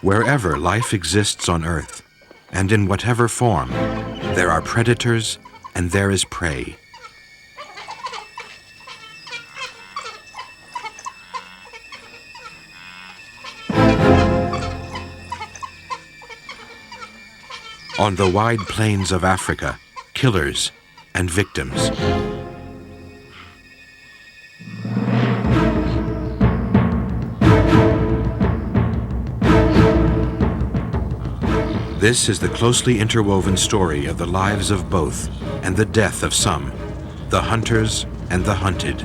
Wherever life exists on Earth, and in whatever form, there are predators and there is prey. On the wide plains of Africa, killers and victims. This is the closely interwoven story of the lives of both and the death of some, the hunters and the hunted.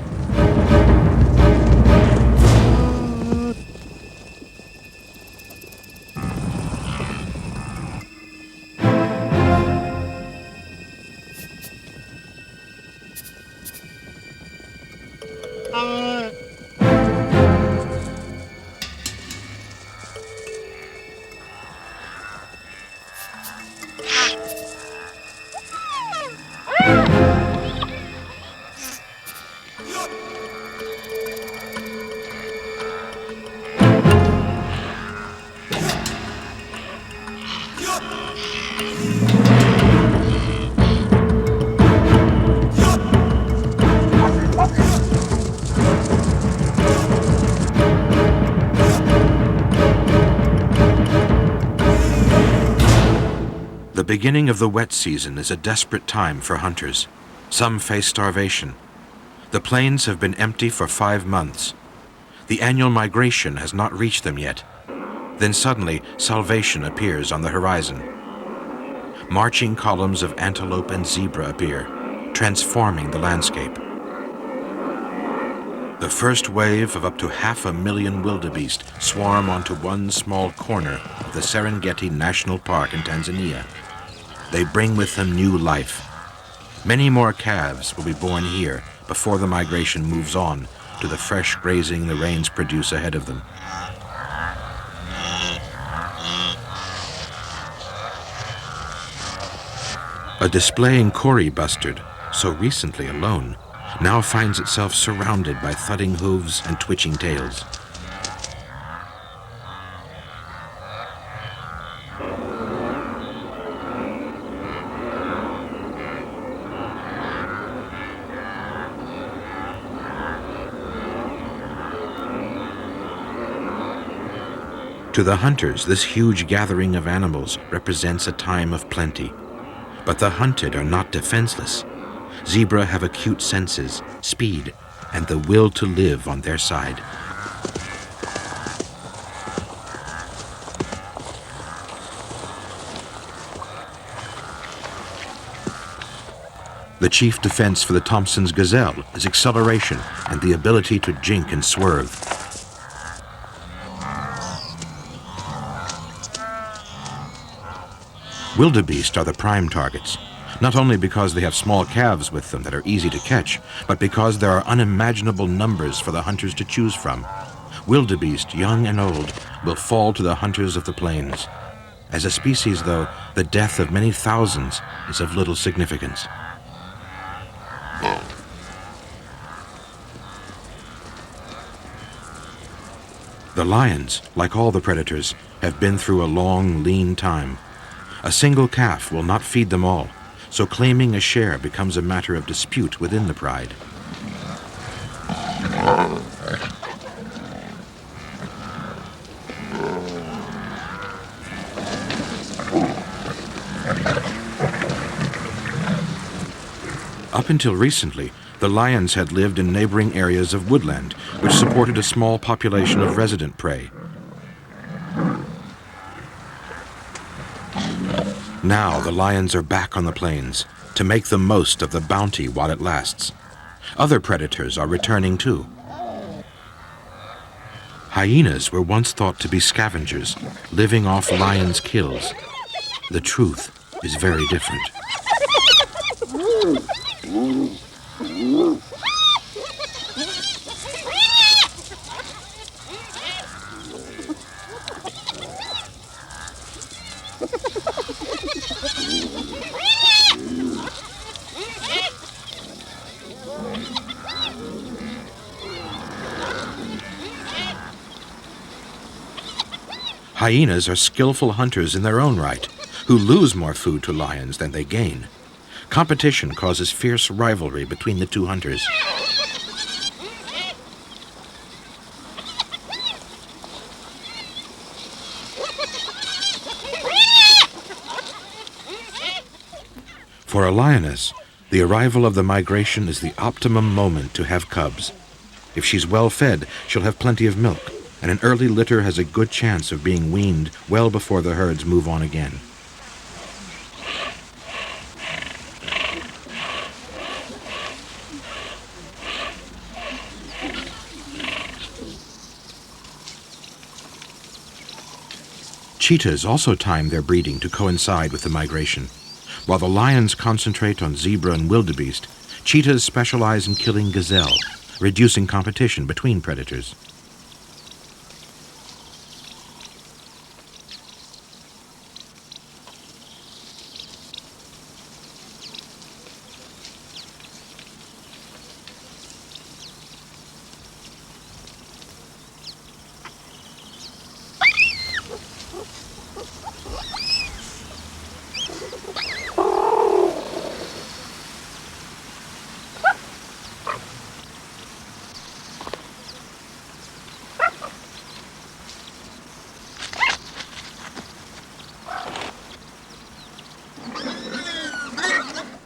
The beginning of the wet season is a desperate time for hunters. Some face starvation. The plains have been empty for 5 months. The annual migration has not reached them yet. Then suddenly, salvation appears on the horizon. Marching columns of antelope and zebra appear, transforming the landscape. The first wave of up to 500,000 wildebeest swarm onto one small corner of the Serengeti National Park in Tanzania. They bring with them new life. Many more calves will be born here before the migration moves on to the fresh grazing the rains produce ahead of them. A displaying Kori bustard, so recently alone, now finds itself surrounded by thudding hooves and twitching tails. To the hunters, this huge gathering of animals represents a time of plenty. But the hunted are not defenseless. Zebra have acute senses, speed, and the will to live on their side. The chief defense for the Thompson's gazelle is acceleration and the ability to jink and swerve. Wildebeest are the prime targets, not only because they have small calves with them that are easy to catch, but because there are unimaginable numbers for the hunters to choose from. Wildebeest, young and old, will fall to the hunters of the plains. As a species, though, the death of many thousands is of little significance. The lions, like all the predators, have been through a long, lean time. A single calf will not feed them all, so claiming a share becomes a matter of dispute within the pride. Up until recently, the lions had lived in neighboring areas of woodland, which supported a small population of resident prey. Now the lions are back on the plains to make the most of the bounty while it lasts. Other predators are returning too. Hyenas were once thought to be scavengers, living off lions' kills. The truth is very different. Hyenas are skillful hunters in their own right, who lose more food to lions than they gain. Competition causes fierce rivalry between the two hunters. For a lioness, the arrival of the migration is the optimum moment to have cubs. If she's well fed, she'll have plenty of milk, and an early litter has a good chance of being weaned well before the herds move on again. Cheetahs also time their breeding to coincide with the migration. While the lions concentrate on zebra and wildebeest, cheetahs specialize in killing gazelle, reducing competition between predators.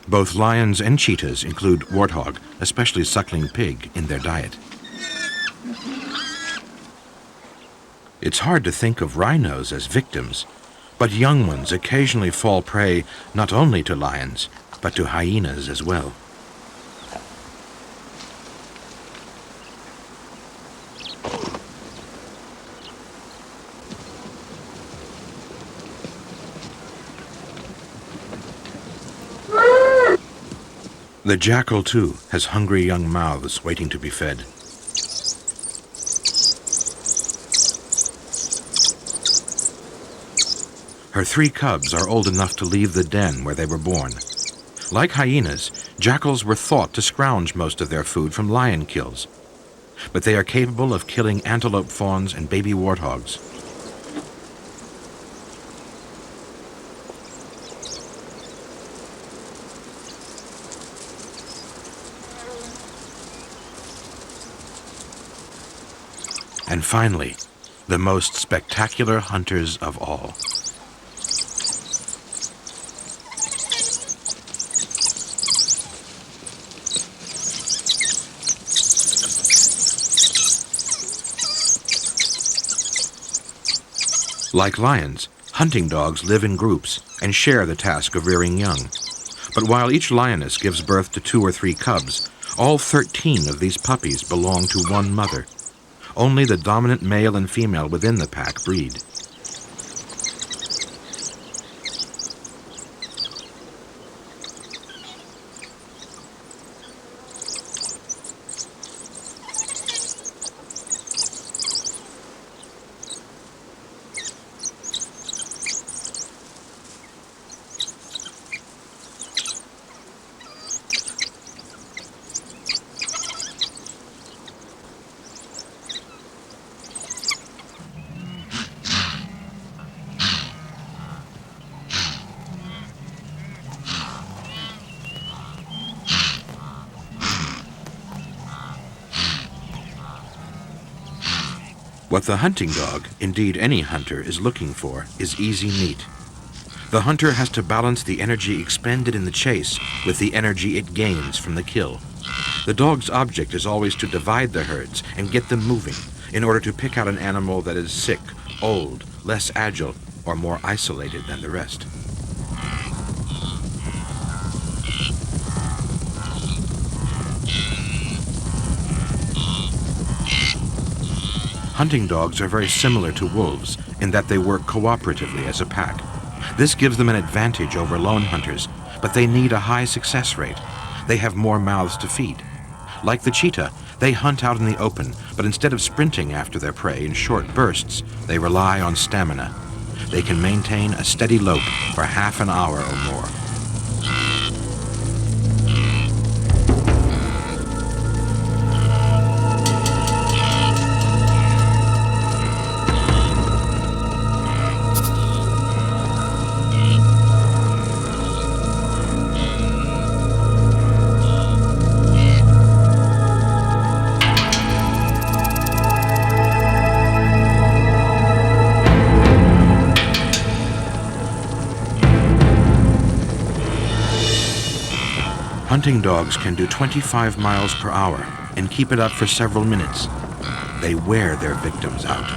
Both lions and cheetahs include warthog, especially suckling pig, in their diet. It's hard to think of rhinos as victims, but young ones occasionally fall prey not only to lions, but to hyenas as well. The jackal, too, has hungry young mouths waiting to be fed. Her 3 cubs are old enough to leave the den where they were born. Like hyenas, jackals were thought to scrounge most of their food from lion kills, but they are capable of killing antelope fawns and baby warthogs. And finally, the most spectacular hunters of all. Like lions, hunting dogs live in groups and share the task of rearing young. But while each lioness gives birth to 2 or 3 cubs, all 13 of these puppies belong to one mother. Only the dominant male and female within the pack breed. What the hunting dog, indeed any hunter, is looking for is easy meat. The hunter has to balance the energy expended in the chase with the energy it gains from the kill. The dog's object is always to divide the herds and get them moving in order to pick out an animal that is sick, old, less agile, or more isolated than the rest. Hunting dogs are very similar to wolves in that they work cooperatively as a pack. This gives them an advantage over lone hunters, but they need a high success rate. They have more mouths to feed. Like the cheetah, they hunt out in the open, but instead of sprinting after their prey in short bursts, they rely on stamina. They can maintain a steady lope for half an hour or more. Hunting dogs can do 25 miles per hour and keep it up for several minutes. They wear their victims out.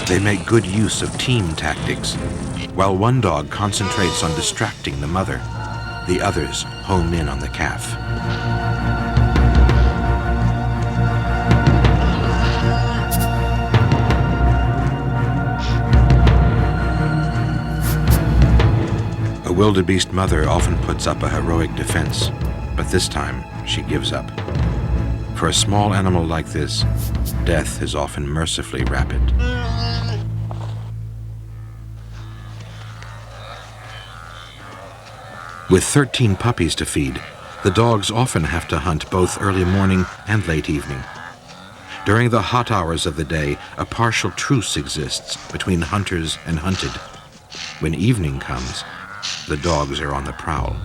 They make good use of team tactics. While one dog concentrates on distracting the mother, the others hone in on the calf. A wildebeest mother often puts up a heroic defense, but this time she gives up. For a small animal like this, death is often mercifully rapid. With 13 puppies to feed, the dogs often have to hunt both early morning and late evening. During the hot hours of the day, a partial truce exists between hunters and hunted. When evening comes, the dogs are on the prowl.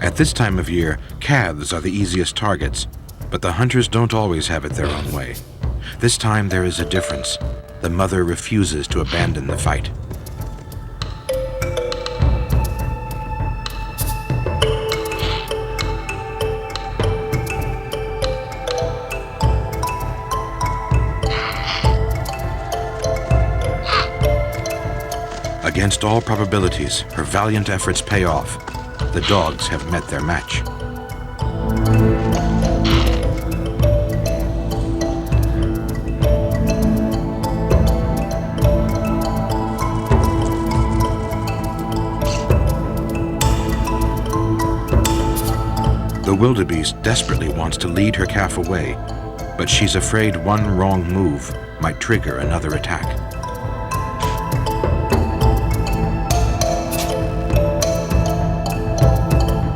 At this time of year, calves are the easiest targets, but the hunters don't always have it their own way. This time there is a difference. The mother refuses to abandon the fight. Against all probabilities, her valiant efforts pay off. The dogs have met their match. The wildebeest desperately wants to lead her calf away, but she's afraid one wrong move might trigger another attack.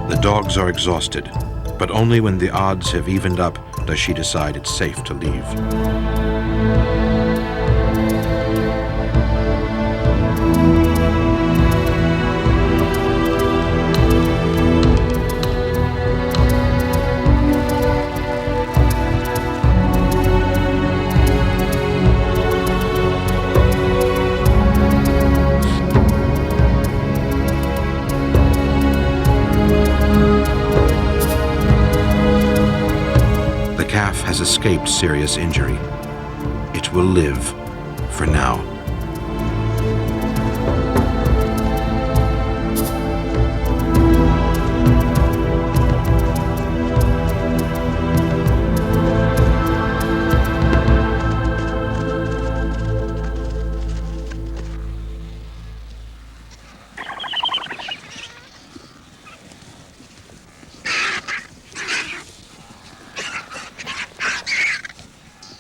The dogs are exhausted, but only when the odds have evened up does she decide it's safe to leave. Has escaped serious injury. It will live for now.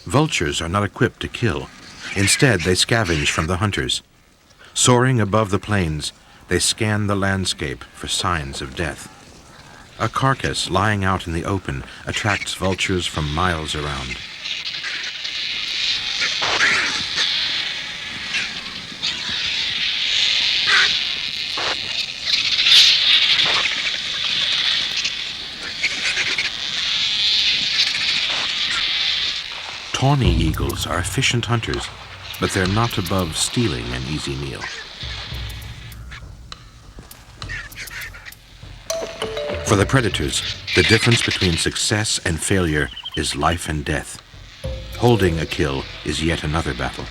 Vultures are not equipped to kill. Instead, they scavenge from the hunters. Soaring above the plains, they scan the landscape for signs of death. A carcass lying out in the open attracts vultures from miles around. Tawny eagles are efficient hunters, but they're not above stealing an easy meal. For the predators, the difference between success and failure is life and death. Holding a kill is yet another battle.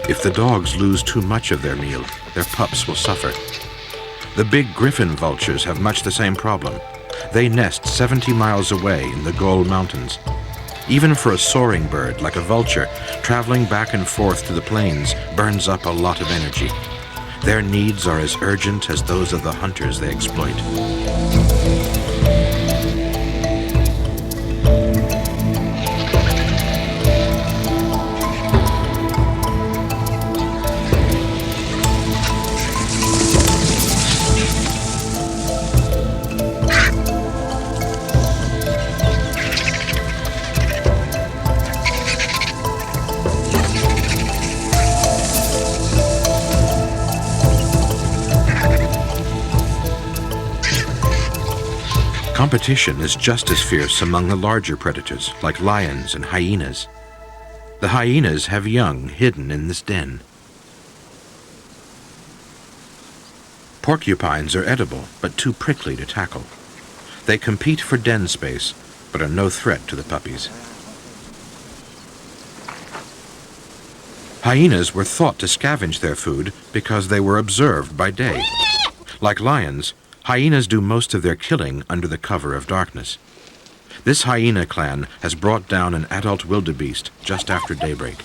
If the dogs lose too much of their meal, their pups will suffer. The big griffin vultures have much the same problem. They nest 70 miles away in the Gold Mountains. Even for a soaring bird like a vulture, traveling back and forth to the plains burns up a lot of energy. Their needs are as urgent as those of the hunters they exploit. Competition is just as fierce among the larger predators, like lions and hyenas. The hyenas have young hidden in this den. Porcupines are edible, but too prickly to tackle. They compete for den space, but are no threat to the puppies. Hyenas were thought to scavenge their food because they were observed by day. Like lions, hyenas do most of their killing under the cover of darkness. This hyena clan has brought down an adult wildebeest just after daybreak.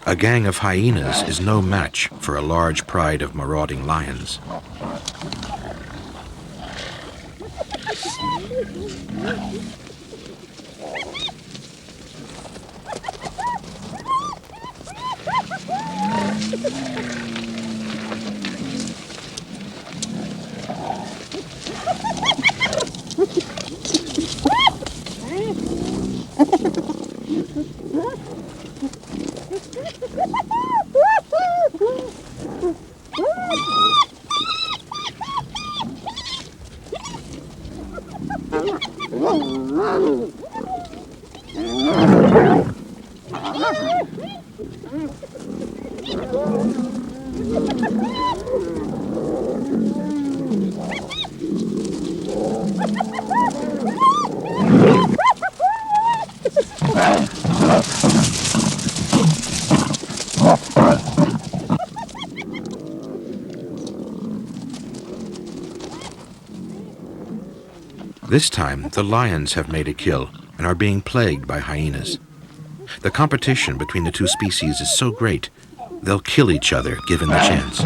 A gang of hyenas is no match for a large pride of marauding lions. This time, the lions have made a kill and are being plagued by hyenas. The competition between the two species is so great, They'll kill each other given the chance.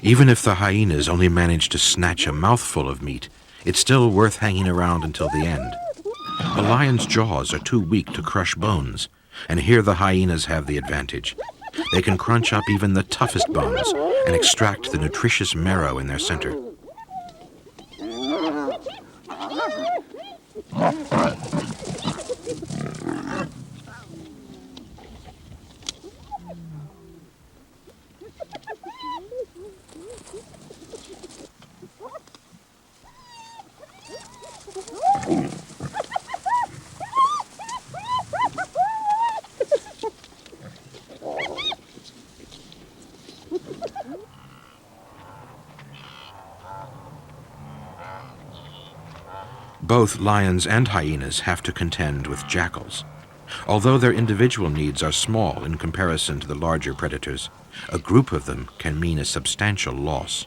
Even if the hyenas only manage to snatch a mouthful of meat, it's still worth hanging around until the end. A lion's jaws are too weak to crush bones, and here the hyenas have the advantage. They can crunch up even the toughest bones and extract the nutritious marrow in their center. Both lions and hyenas have to contend with jackals. Although their individual needs are small in comparison to the larger predators, a group of them can mean a substantial loss.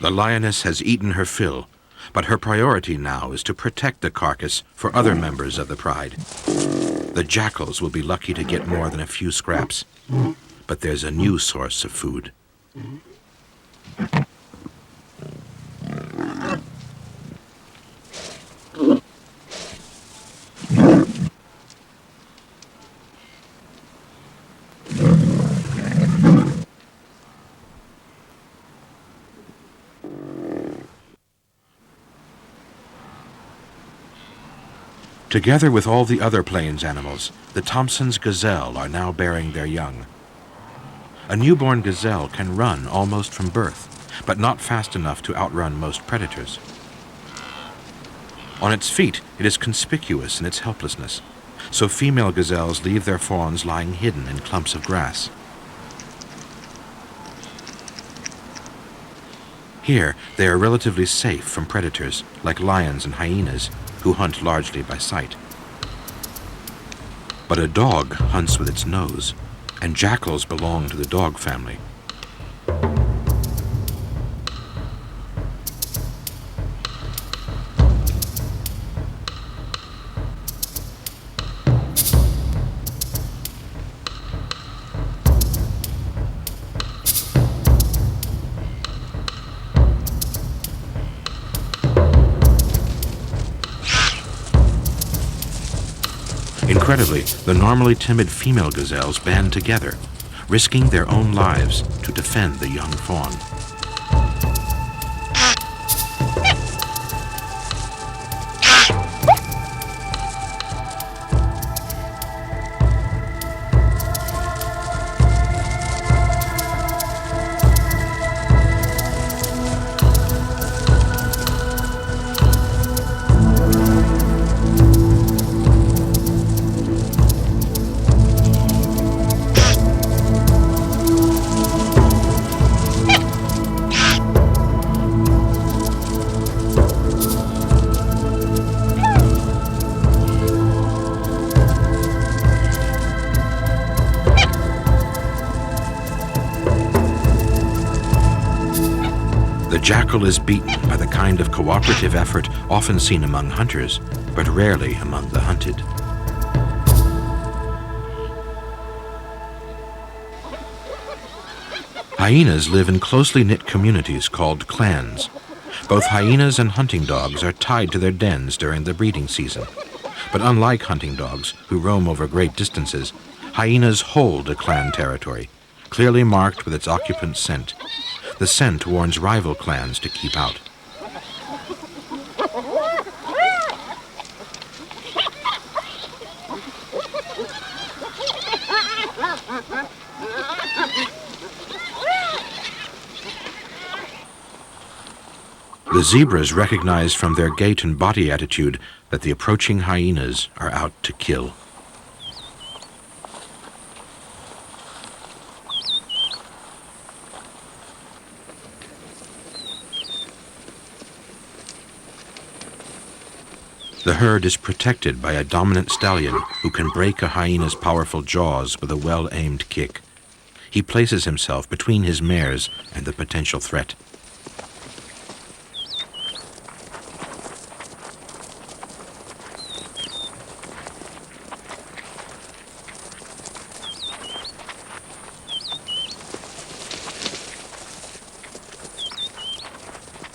The lioness has eaten her fill, but her priority now is to protect the carcass for other members of the pride. The jackals will be lucky to get more than a few scraps, but there's a new source of food. Together with all the other plains animals, the Thompson's gazelle are now bearing their young. A newborn gazelle can run almost from birth, but not fast enough to outrun most predators. On its feet, it is conspicuous in its helplessness, so female gazelles leave their fawns lying hidden in clumps of grass. Here, they are relatively safe from predators like lions and hyenas, who hunt largely by sight. But a dog hunts with its nose, and jackals belong to the dog family. Incredibly, the normally timid female gazelles band together, risking their own lives to defend the young fawn. The jackal is beaten by the kind of cooperative effort often seen among hunters, but rarely among the hunted. Hyenas live in closely knit communities called clans. Both hyenas and hunting dogs are tied to their dens during the breeding season. But unlike hunting dogs, who roam over great distances, hyenas hold a clan territory, clearly marked with its occupant's scent. The scent warns rival clans to keep out. The zebras recognize from their gait and body attitude that the approaching hyenas are out to kill. The herd is protected by a dominant stallion who can break a hyena's powerful jaws with a well-aimed kick. He places himself between his mares and the potential threat.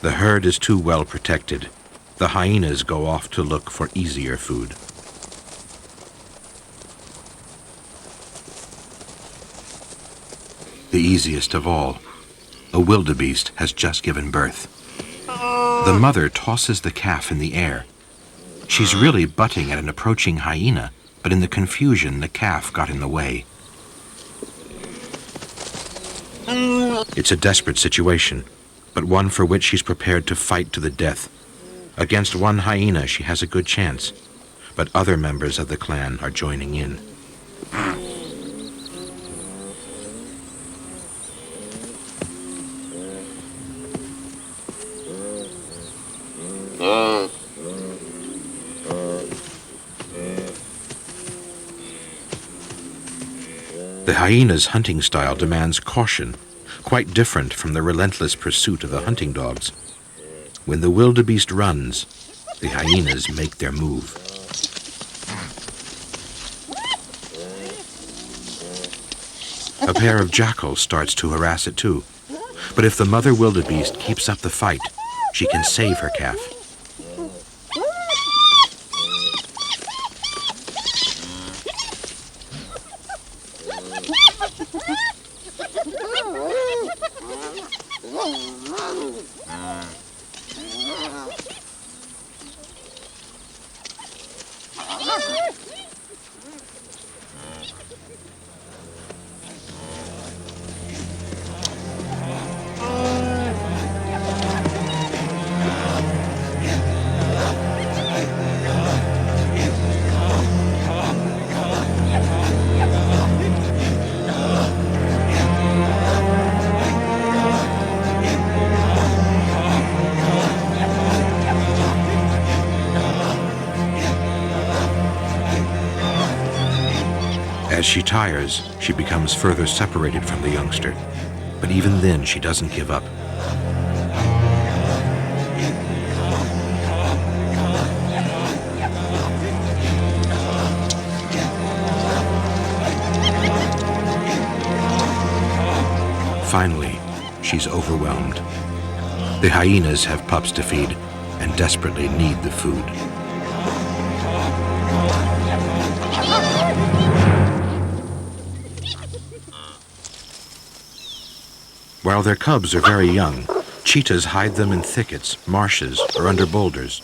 The herd is too well protected. The hyenas go off to look for easier food. The easiest of all, a wildebeest has just given birth. The mother tosses the calf in the air. She's really butting at an approaching hyena, but in the confusion, the calf got in the way. It's a desperate situation, but one for which she's prepared to fight to the death. Against one hyena, she has a good chance, but other members of the clan are joining in. The hyena's hunting style demands caution, quite different from the relentless pursuit of the hunting dogs. When the wildebeest runs, the hyenas make their move. A pair of jackals starts to harass it too. But if the mother wildebeest keeps up the fight, she can save her calf. As she tires, she becomes further separated from the youngster. But even then, she doesn't give up. Finally, she's overwhelmed. The hyenas have pups to feed and desperately need the food. While their cubs are very young, cheetahs hide them in thickets, marshes, or under boulders.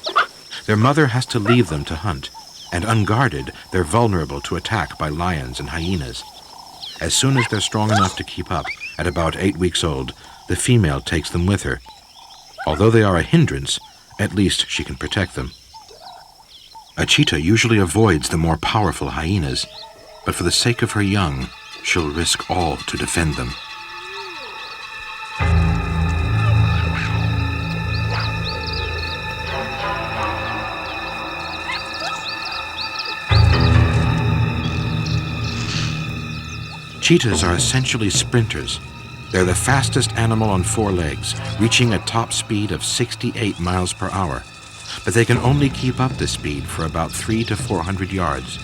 Their mother has to leave them to hunt, and unguarded, they're vulnerable to attack by lions and hyenas. As soon as they're strong enough to keep up, at about 8 weeks old, the female takes them with her. Although they are a hindrance, at least she can protect them. A cheetah usually avoids the more powerful hyenas, but for the sake of her young, she'll risk all to defend them. Cheetahs are essentially sprinters. They're the fastest animal on four legs, reaching a top speed of 68 miles per hour. But they can only keep up this speed for about 300 to 400 yards.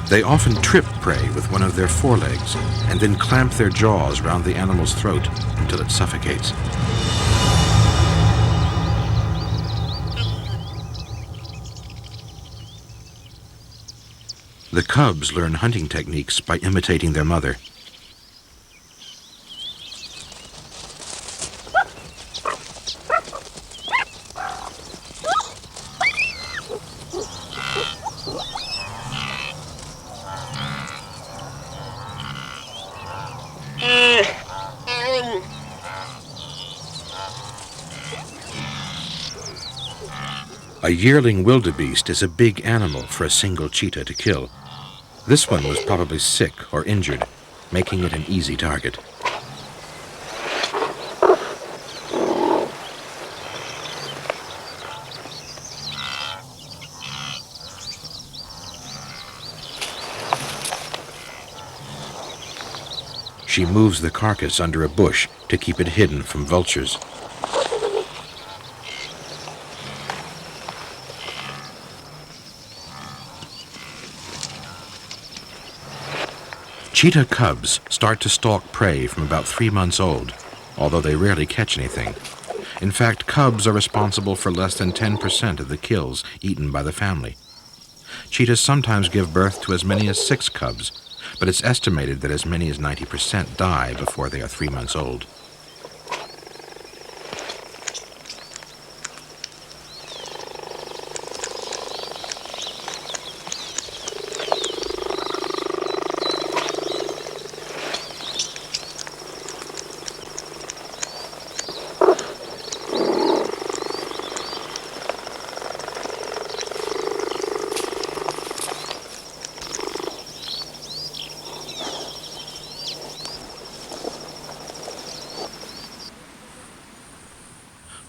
They often trip prey with one of their forelegs and then clamp their jaws round the animal's throat until it suffocates. The cubs learn hunting techniques by imitating their mother. A yearling wildebeest is a big animal for a single cheetah to kill. This one was probably sick or injured, making it an easy target. She moves the carcass under a bush to keep it hidden from vultures. Cheetah cubs start to stalk prey from about 3 months old, although they rarely catch anything. In fact, cubs are responsible for less than 10% of the kills eaten by the family. Cheetahs sometimes give birth to as many as 6 cubs, but it's estimated that as many as 90% die before they are 3 months old.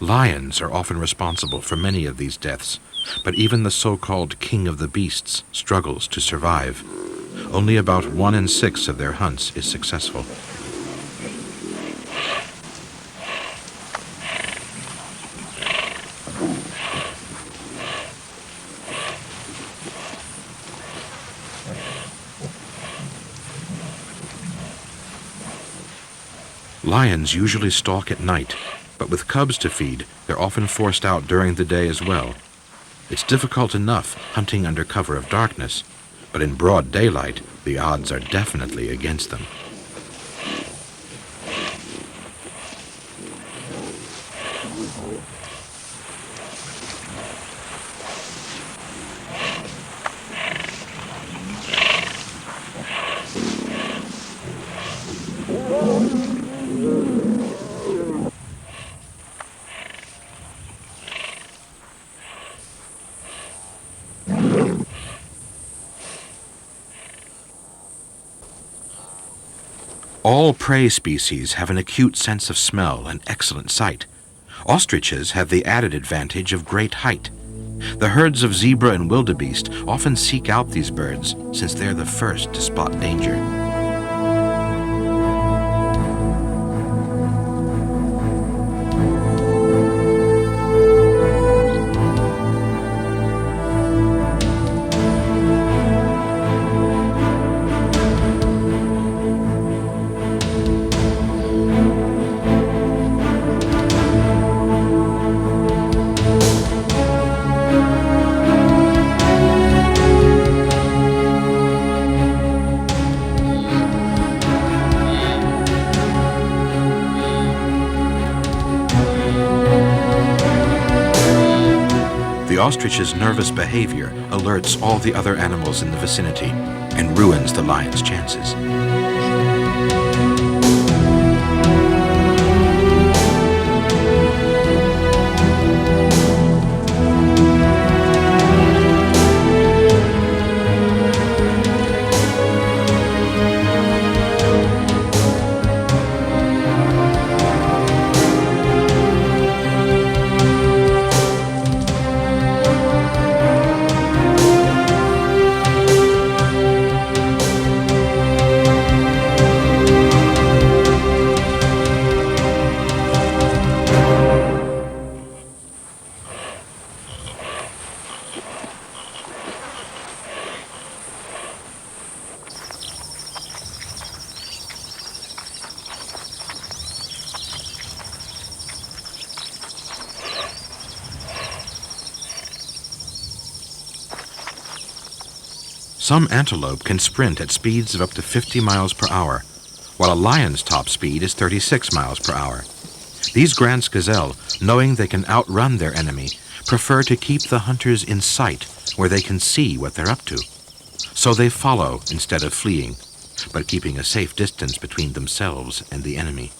Lions are often responsible for many of these deaths, but even the so-called king of the beasts struggles to survive. Only about 1 in 6 of their hunts is successful. Lions usually stalk at night, but with cubs to feed, they're often forced out during the day as well. It's difficult enough hunting under cover of darkness, but in broad daylight, the odds are definitely against them. All prey species have an acute sense of smell and excellent sight. Ostriches have the added advantage of great height. The herds of zebra and wildebeest often seek out these birds since they're the first to spot danger. ostrich's nervous behavior alerts all the other animals in the vicinity and ruins the lion's chances. Some antelope can sprint at speeds of up to 50 miles per hour, while a lion's top speed is 36 miles per hour. These Grant's gazelle, knowing they can outrun their enemy, prefer to keep the hunters in sight where they can see what they're up to. So they follow instead of fleeing, but keeping a safe distance between themselves and the enemy.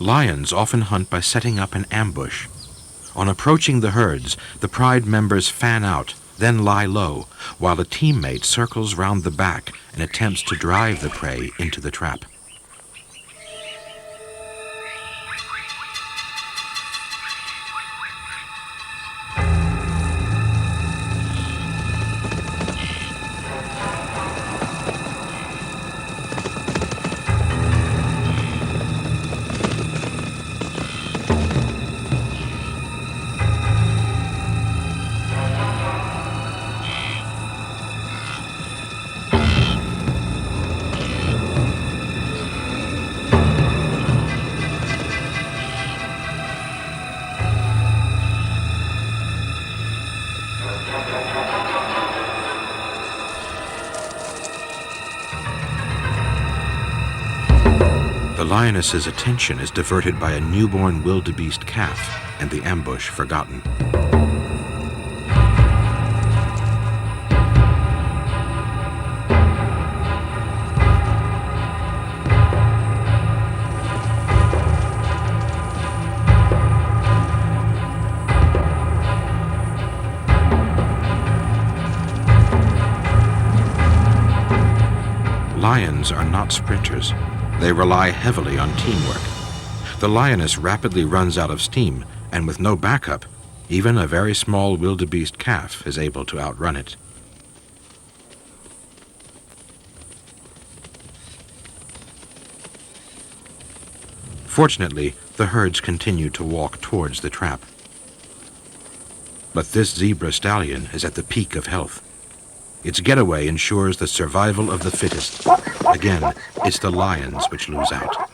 Lions often hunt by setting up an ambush. On approaching the herds, the pride members fan out, then lie low, while a teammate circles round the back and attempts to drive the prey into the trap. The lioness's attention is diverted by a newborn wildebeest calf and the ambush forgotten. Lions are not sprinters. They rely heavily on teamwork. The lioness rapidly runs out of steam, and with no backup, even a very small wildebeest calf is able to outrun it. Fortunately, the herds continue to walk towards the trap. But this zebra stallion is at the peak of health. Its getaway ensures the survival of the fittest. Again, it's the lions which lose out.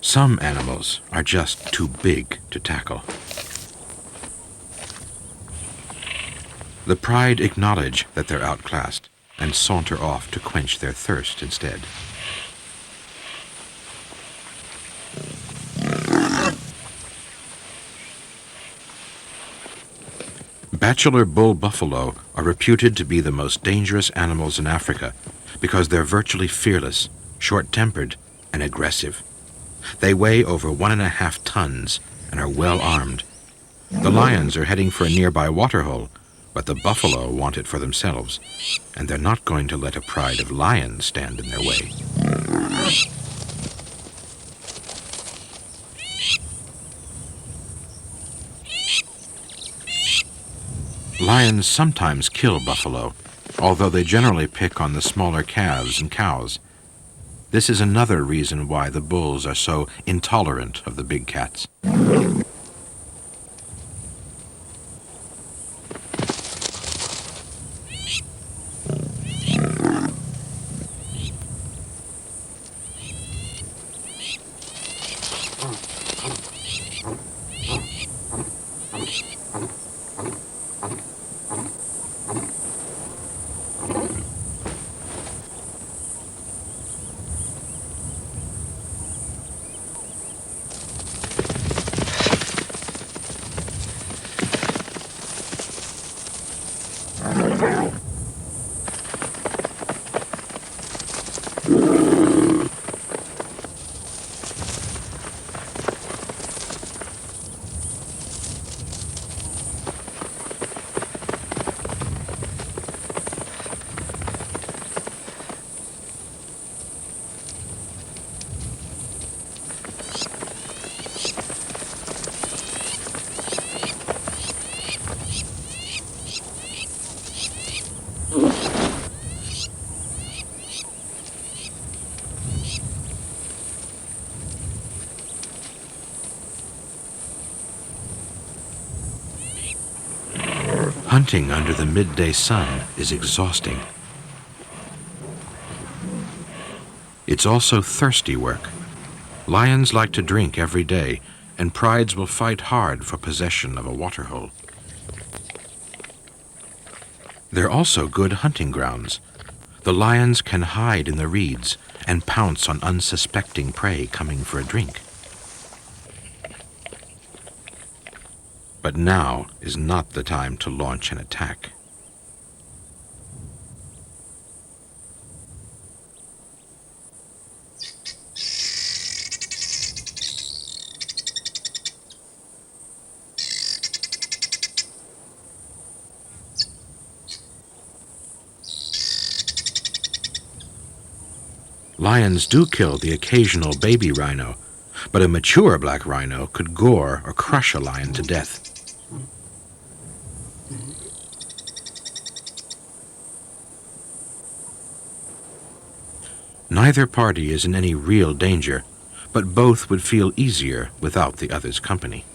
Some animals are just too big to tackle. The pride acknowledge that they're outclassed and saunter off to quench their thirst instead. Bachelor bull buffalo are reputed to be the most dangerous animals in Africa because they're virtually fearless, short-tempered, and aggressive. They weigh over 1.5 tons and are well armed. The lions are heading for a nearby waterhole, but the buffalo want it for themselves, and they're not going to let a pride of lions stand in their way. Lions sometimes kill buffalo, although they generally pick on the smaller calves and cows. This is another reason why the bulls are so intolerant of the big cats. Hunting under the midday sun is exhausting. It's also thirsty work. Lions like to drink every day, and prides will fight hard for possession of a waterhole. They're also good hunting grounds. The lions can hide in the reeds and pounce on unsuspecting prey coming for a drink. But now is not the time to launch an attack. Lions do kill the occasional baby rhino, but a mature black rhino could gore or crush a lion to death. Neither party is in any real danger, but both would feel easier without the other's company.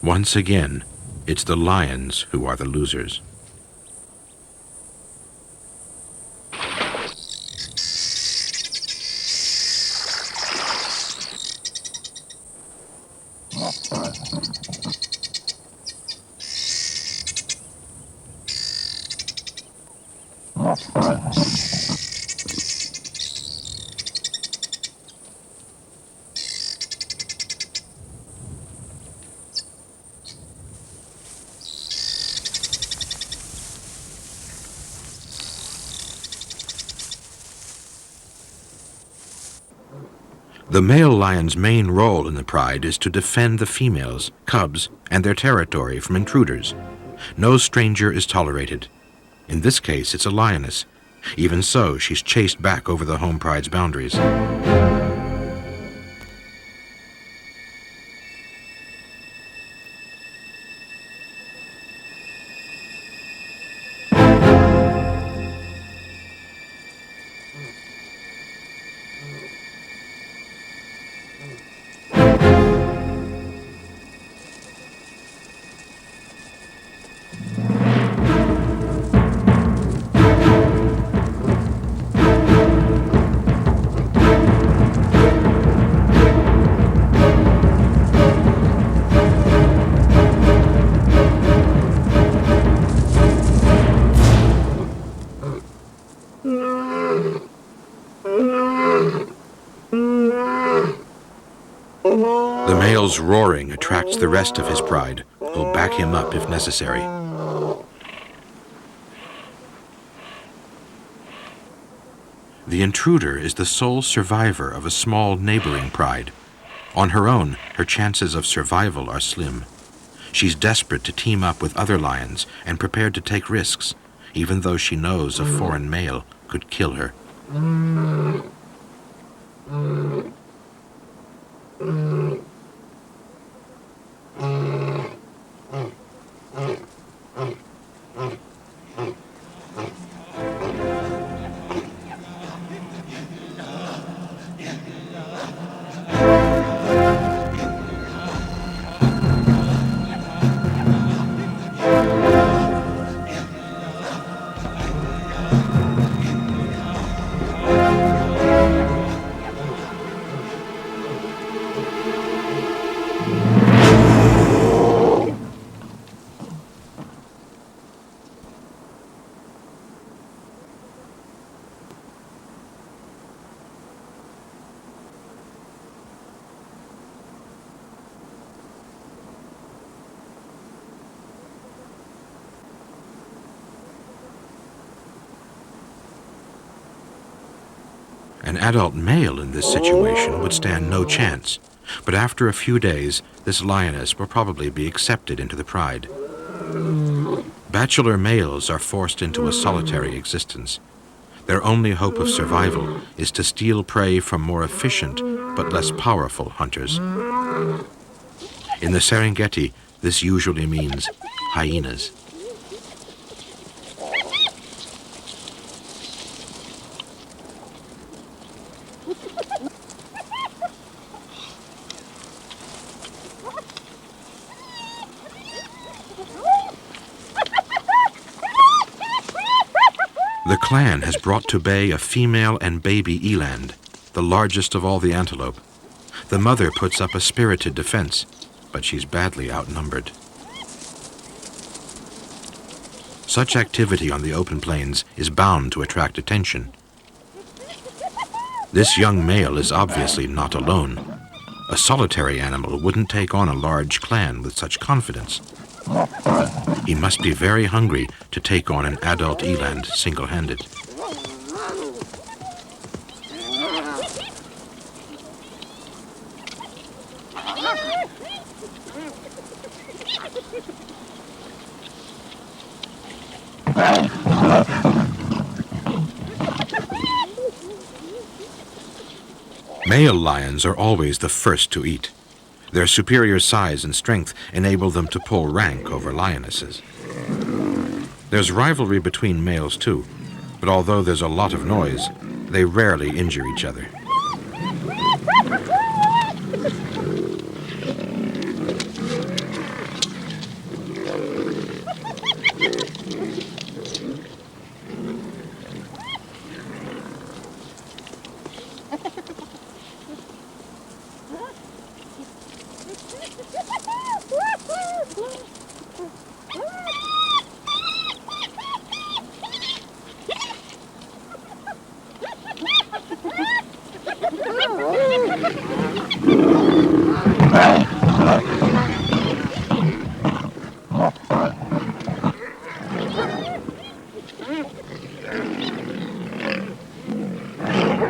Once again, it's the lions who are the losers. The male lion's main role in the pride is to defend the females, cubs, and their territory from intruders. No stranger is tolerated. In this case, it's a lioness. Even so, she's chased back over the home pride's boundaries. The male's roaring attracts the rest of his pride, who'll back him up if necessary. The intruder is the sole survivor of a small neighboring pride. On her own, her chances of survival are slim. She's desperate to team up with other lions and prepared to take risks, even though she knows a foreign male could kill her. An adult male in this situation would stand no chance, but after a few days, this lioness will probably be accepted into the pride. Bachelor males are forced into a solitary existence. Their only hope of survival is to steal prey from more efficient but less powerful hunters. In the Serengeti, this usually means hyenas. The clan has brought to bay a female and baby eland, the largest of all the antelope. The mother puts up a spirited defense, but she's badly outnumbered. Such activity on the open plains is bound to attract attention. This young male is obviously not alone. A solitary animal wouldn't take on a large clan with such confidence. He must be very hungry to take on an adult eland single-handed. Male lions are always the first to eat. Their superior size and strength enable them to pull rank over lionesses. There's rivalry between males too, but although there's a lot of noise, they rarely injure each other.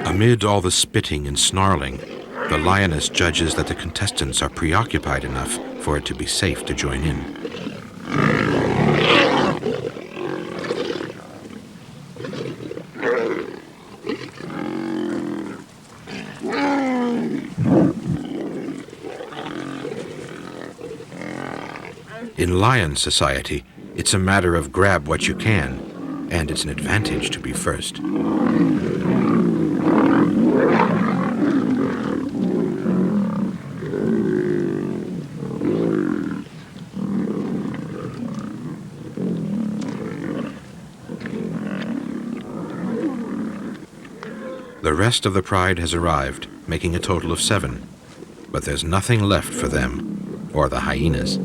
Amid all the spitting and snarling, the lioness judges that the contestants are preoccupied enough for it to be safe to join in. In lion society, it's a matter of grab what you can, and it's an advantage to be first. The rest of the pride has arrived, making a total of 7, but there's nothing left for them, or the hyenas.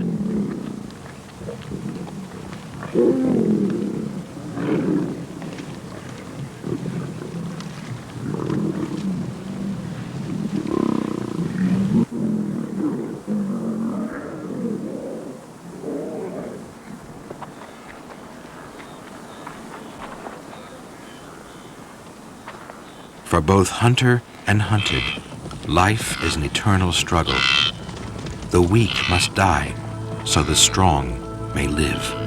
For both hunter and hunted, Life is an eternal struggle. The weak must die so the strong may live.